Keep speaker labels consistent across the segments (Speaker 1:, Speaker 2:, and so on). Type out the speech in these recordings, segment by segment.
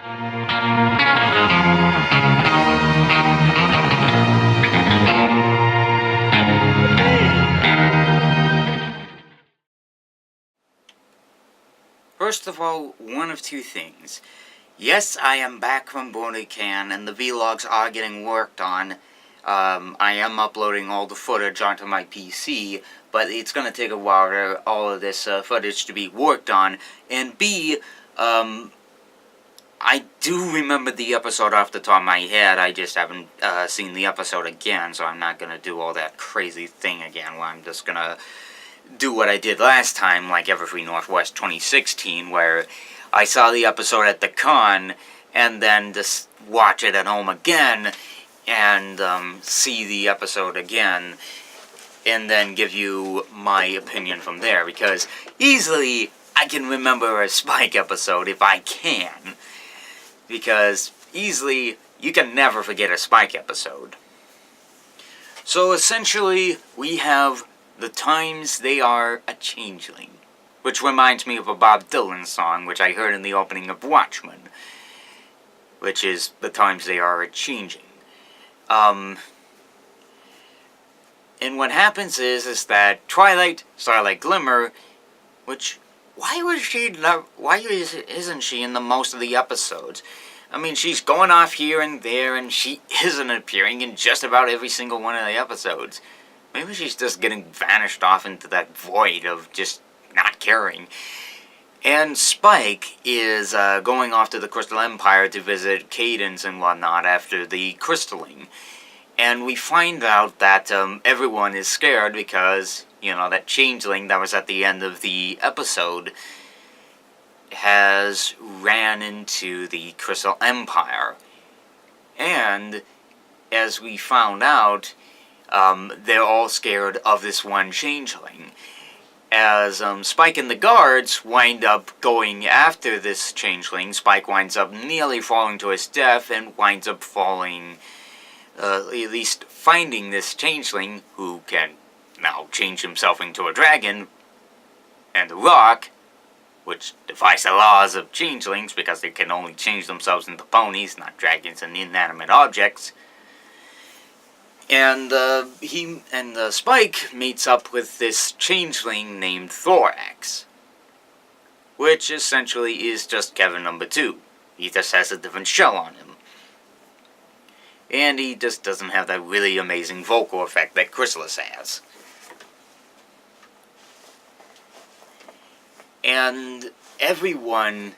Speaker 1: First of all, one of two things. Yes, I am back from Can, and the vlogs are getting worked on. I am uploading all the footage onto my PC, but it's going to take a while for all of this footage to be worked on. And B, I do remember the episode off the top of my head. I just haven't seen the episode again, so I'm not going to do all that crazy thing again where I'm just going to do what I did last time, like Everfree Northwest 2016, where I saw the episode at the con, and then just watch it at home again, and see the episode again, and then give you my opinion from there, because easily I can remember a Spike episode if I can, because easily you can never forget a Spike episode. So essentially, we have The Times They Are a Changeling, which reminds me of a Bob Dylan song, which I heard in the opening of Watchmen, which is The Times They Are a Changing. And what happens is that Twilight, Starlight Glimmer, which, why isn't she in the most of the episodes? I mean, she's going off here and there, and she isn't appearing in just about every single one of the episodes. Maybe she's just getting vanished off into that void of just not caring. And Spike is going off to the Crystal Empire to visit Cadence and whatnot after the crystalling. And we find out that everyone is scared because, you know, that changeling that was at the end of the episode has ran into the Crystal Empire. And, as we found out, they're all scared of this one changeling. As Spike and the guards wind up going after this changeling, Spike winds up nearly falling to his death and winds up at least finding this changeling, who can now change himself into a dragon, and the Rock, which defies the laws of changelings because they can only change themselves into ponies, not dragons and inanimate objects. And Spike meets up with this changeling named Thorax, which essentially is just Kevin number 2. He just has a different shell on him. And he just doesn't have that really amazing vocal effect that Chrysalis has. And everyone...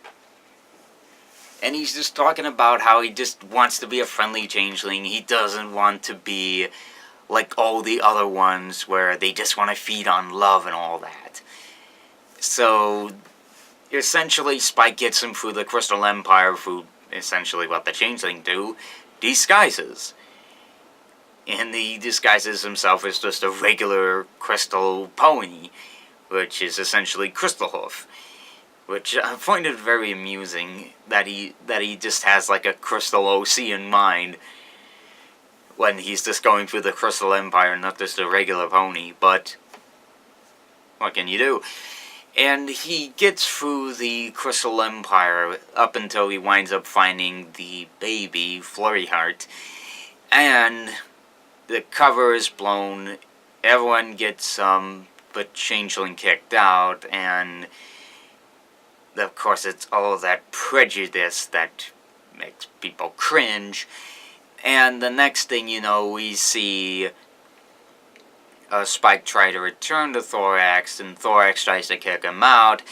Speaker 1: And he's just talking about how he just wants to be a friendly changeling. He doesn't want to be like all the other ones where they just want to feed on love and all that. So, essentially, Spike gets him through the Crystal Empire through essentially what the changeling do, disguises. And he disguises himself as just a regular crystal pony, which is essentially Crystal Hoof. Which I find it very amusing that he just has like a crystal OC in mind when he's just going through the Crystal Empire, not just a regular pony, but what can you do? And he gets through the Crystal Empire up until he winds up finding the baby, Flurry Heart, and the cover is blown, everyone gets but Changeling kicked out, and of course, it's all that prejudice that makes people cringe. And the next thing you know, we see Spike try to return to Thorax, and Thorax tries to kick him out.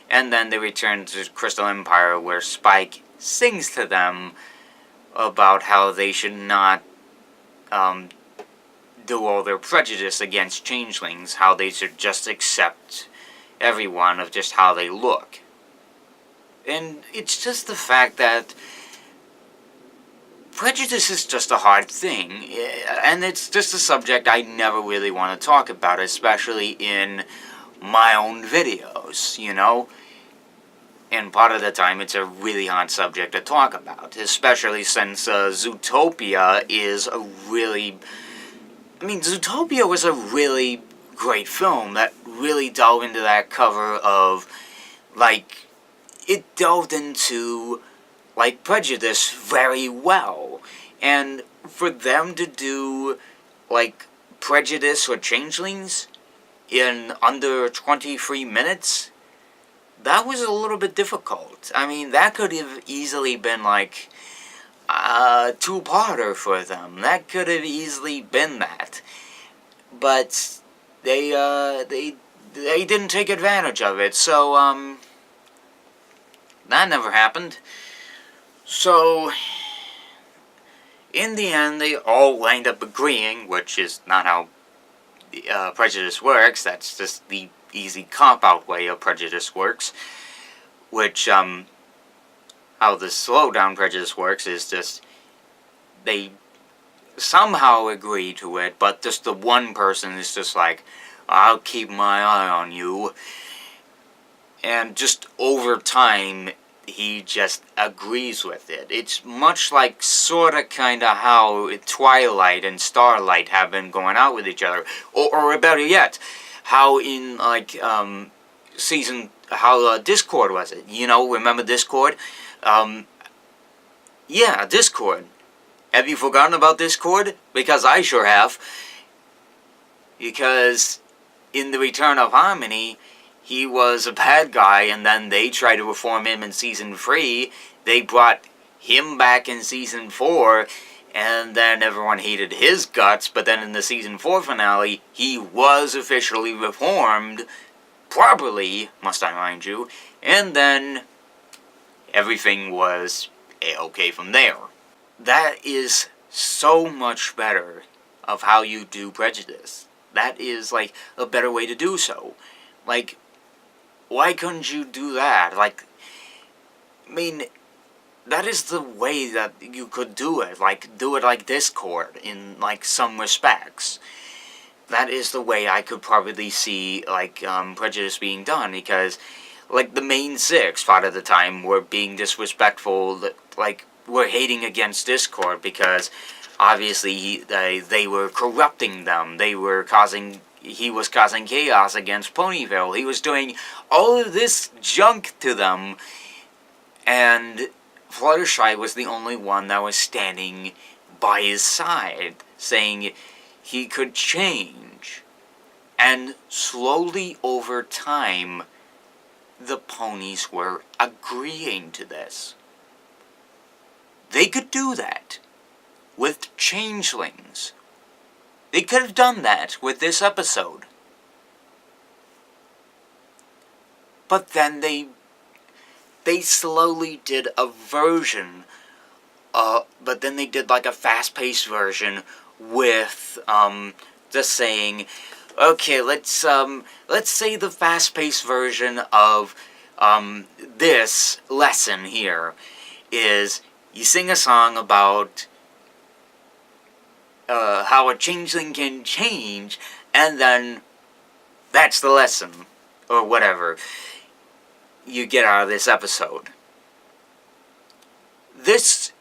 Speaker 1: And then they return to Crystal Empire, where Spike sings to them about how they should not do all their prejudice against changelings, how they should just accept everyone of just how they look. And it's just the fact that prejudice is just a hard thing, and it's just a subject I never really want to talk about, especially in my own videos, you know? And part of the time it's a really hard subject to talk about, especially since Zootopia is a really... I mean, Zootopia was a really great film that really delved into that cover of, like... It delved into like Prejudice very well. And for them to do like Prejudice or Changelings in under 23 minutes, that was a little bit difficult. I mean, that could have easily been like a two-parter for them. That could have easily been that. But they didn't take advantage of it, so that never happened. So in the end, they all wind up agreeing, which is not how Prejudice works. That's just the easy cop-out way of Prejudice works. Which, how the slow-down Prejudice works is just they somehow agree to it, but just the one person is just like, I'll keep my eye on you. And just over time, he just agrees with it. It's much like sorta kinda how Twilight and Starlight have been going out with each other. Or better yet, how in like Discord was it? You know, remember Discord? Yeah, Discord. Have you forgotten about Discord? Because I sure have. Because in The Return of Harmony, he was a bad guy, and then they tried to reform him in Season 3. They brought him back in Season 4, and then everyone hated his guts, but then in the Season 4 finale, he was officially reformed, properly, must I mind you, and then everything was a-okay from there. That is so much better of how you do Prejudice. That is, like, a better way to do so. Like, why couldn't you do that? Like, I mean, that is the way that you could do it. Like, do it like Discord in, like, some respects. That is the way I could probably see, like, Prejudice being done, because, like, the main six, part of the time, were being disrespectful, like, were hating against Discord, because, obviously, they were corrupting them. He was causing chaos against Ponyville. He was doing all of this junk to them, and Fluttershy was the only one that was standing by his side, saying he could change. And slowly over time, the ponies were agreeing to this. They could do that with changelings. They could have done that with this episode. But then they slowly did a version, but then they did like a fast-paced version with, just saying, okay, let's say the fast-paced version of, this lesson here is, you sing a song about how a changeling can change, and then that's the lesson, or whatever you get out of this episode. This,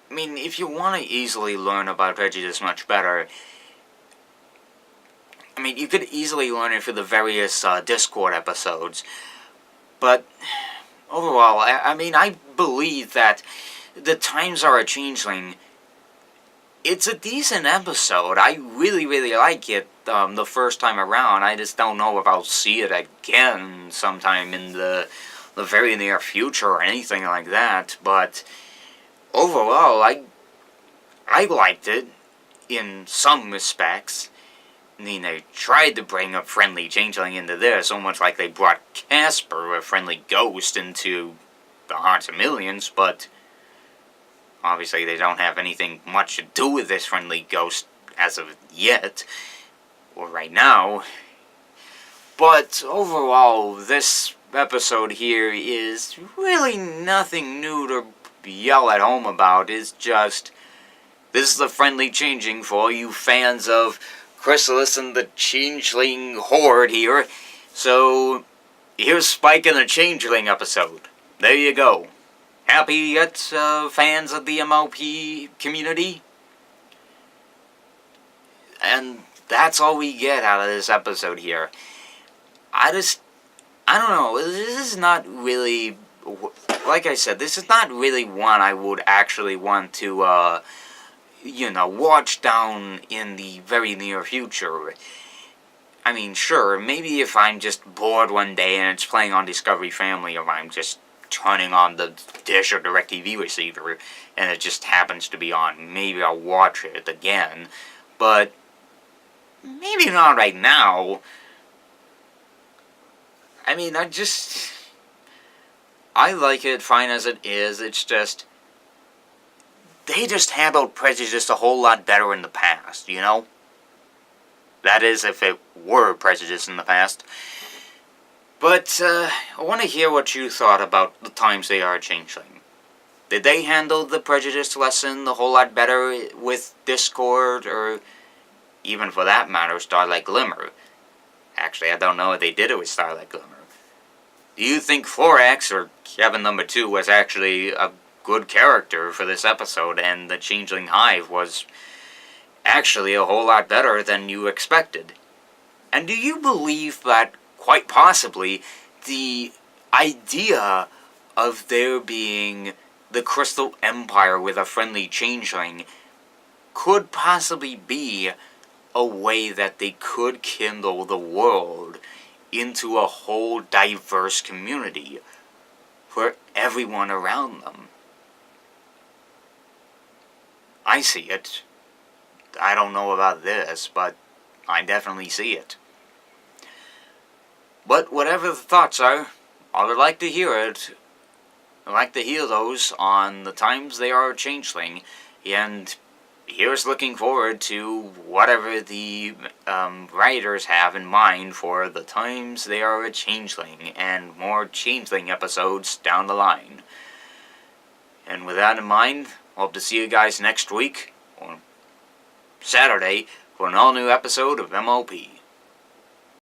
Speaker 1: I mean, if you want to easily learn about Prejudice much better, I mean, you could easily learn it for the various Discord episodes, but overall, I mean, I believe that The Times Are a Changeling, it's a decent episode. I really, really like it the first time around. I just don't know if I'll see it again sometime in the very near future or anything like that. But overall, I liked it in some respects. I mean, they tried to bring a friendly changeling into this, almost like they brought Casper, a friendly ghost, into the Hearts of Millions, but obviously they don't have anything much to do with this friendly ghost as of yet, or right now. But overall, this episode here is really nothing new to yell at home about. It's just, this is the friendly changing for all you fans of Chrysalis and the Changeling Horde here. So, here's Spike and the Changeling episode. There you go. Happy yet, fans of the MLP community? And that's all we get out of this episode here. I don't know, this is not really like I said, this is not really one I would actually want to, watch down in the very near future. I mean, sure, maybe if I'm just bored one day and it's playing on Discovery Family, or I'm just turning on the Dish or DirecTV receiver and it just happens to be on, maybe I'll watch it again. But maybe not right now. I mean, I like it fine as it is. It's just, they just handled Prejudice a whole lot better in the past, you know? That is, if it were Prejudice in the past. But, I want to hear what you thought about The Times They Are Changeling. Did they handle the Prejudice lesson a whole lot better with Discord, or even for that matter, Starlight Glimmer? Actually, I don't know if they did it with Starlight Glimmer. Do you think Florax, or Kevin number 2, was actually a good character for this episode, and the Changeling Hive was actually a whole lot better than you expected? And do you believe that, quite possibly, the idea of there being the Crystal Empire with a friendly changeling could possibly be a way that they could kindle the world into a whole diverse community for everyone around them? I see it. I don't know about this, but I definitely see it. But whatever the thoughts are, I would like to hear it. I'd like to hear those on The Times They Are Changeling, and here's looking forward to whatever the writers have in mind for The Times They Are a Changeling, and more Changeling episodes down the line. And with that in mind, hope to see you guys next week, or Saturday, for an all-new episode of MLP.